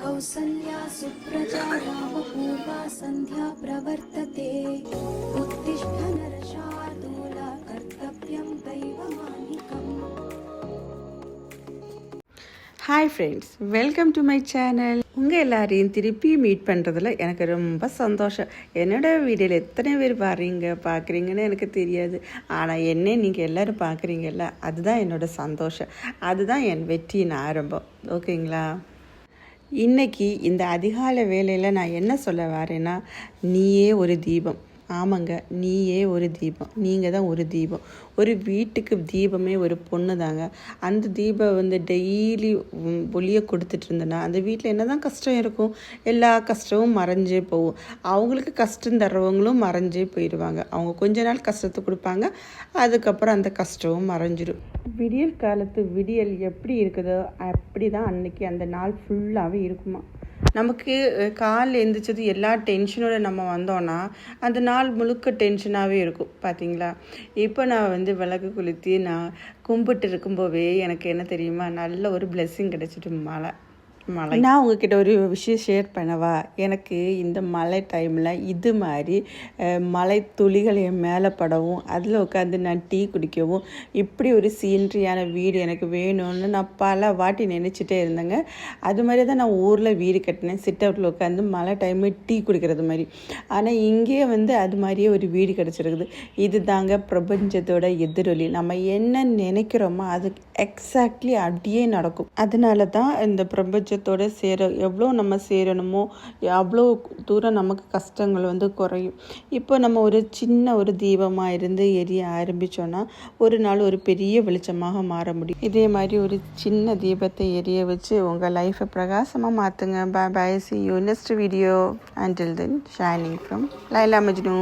कौसल्या सुप्रजा रामपूर्वा सन्ध्या प्रवर्तते उत्तिष्ठ नरशार्दूला कर्तव्यं दैवमानिकम्. Hi friends, welcome to my channel. உங்கள் எல்லாரையும் திருப்பி மீட் பண்ணுறதுல எனக்கு ரொம்ப சந்தோஷம். என்னோடய வீடியோவில் எத்தனை பேர் பார்க்குறீங்கன்னு எனக்கு தெரியாது. ஆனால் என்ன நீங்கள் எல்லோரும் பார்க்குறீங்கல்ல, அதுதான் என்னோடய சந்தோஷம். அதுதான் என் வெற்றியின் ஆரம்பம். ஓகேங்களா? இன்றைக்கி இந்த அதிகாலை வேளையில் நான் என்ன சொல்ல வரேன்னா, நீயே ஒரு தீபம். ஆமாங்க, நீயே ஒரு தீபம். நீங்கள் தான் ஒரு தீபம். ஒரு வீட்டுக்கு தீபமே ஒரு பொண்ணு தாங்க. அந்த தீபம் டெய்லி ஒளியை கொடுத்துட்டு இருந்தேன்னா அந்த வீட்டில் என்ன தான் கஷ்டம் இருக்கும், எல்லா கஷ்டமும் மறைஞ்சே போகும். அவங்களுக்கு கஷ்டம் தர்றவங்களும் மறைஞ்சே போயிடுவாங்க. அவங்க கொஞ்ச நாள் கஷ்டத்தை கொடுப்பாங்க, அதுக்கப்புறம் அந்த கஷ்டமும் மறைஞ்சிடும். விடியல் காலத்து விடியல் எப்படி இருக்குதோ அப்படி தான் அன்னைக்கு அந்த நாள் ஃபுல்லாகவே இருக்குமா. நமக்கு கால் எழுந்திரிச்சது எல்லா டென்ஷனோடு நம்ம வந்தோன்னா அந்த நாள் முழுக்க டென்ஷனாகவே இருக்கும். பார்த்தீங்களா? இப்போ நான் விளக்கு கொளுத்தி நான் கும்பிட்டு இருக்கும்போதே எனக்கு என்ன தெரியுமா, நல்ல ஒரு பிளெஸ்ஸிங் கிடச்சிட்டு மழை. நான் உங்ககிட்ட ஒரு விஷயம் ஷேர் பண்ணவா? எனக்கு இந்த மழை டைமில் இது மாதிரி மழை துளிகள் என் மேலே படவும், அதில் உட்காந்து நான் டீ குடிக்கவும், இப்படி ஒரு சீன்ட்ரியான வீடு எனக்கு வேணும்னு நான் பல வாட்டி நினச்சிட்டே இருந்தேங்க. அது மாதிரி தான் நான் ஊரில் வீடு கட்டினேன், சிட் அவுட்டில் உட்காந்து மழை டைமு டீ குடிக்கிறது மாதிரி. ஆனால் இங்கேயே அது மாதிரியே ஒரு வீடு கிடச்சிருக்குது. இது தாங்க பிரபஞ்சத்தோட எதிரொலி. நம்ம என்ன நினைக்கிறோமோ அது எக்ஸாக்ட்லி அப்படியே நடக்கும். அதனால தான் இந்த பிரபஞ்சத்தோட எவ்வளோ நம்ம சேரணுமோ அவ்வளோ தூரம் நமக்கு கஷ்டங்கள் குறையும். இப்போ நம்ம ஒரு சின்ன ஒரு தீபமாக இருந்து எரிய ஆரம்பித்தோன்னா ஒரு நாள் ஒரு பெரிய வெளிச்சமாக மாற முடியும். இதே மாதிரி ஒரு சின்ன தீபத்தை எரிய வச்சு உங்கள் லைஃப்பை பிரகாசமாக மாற்றுங்க. Bye bye, see you next video. Until then, shining from Laila Majnu.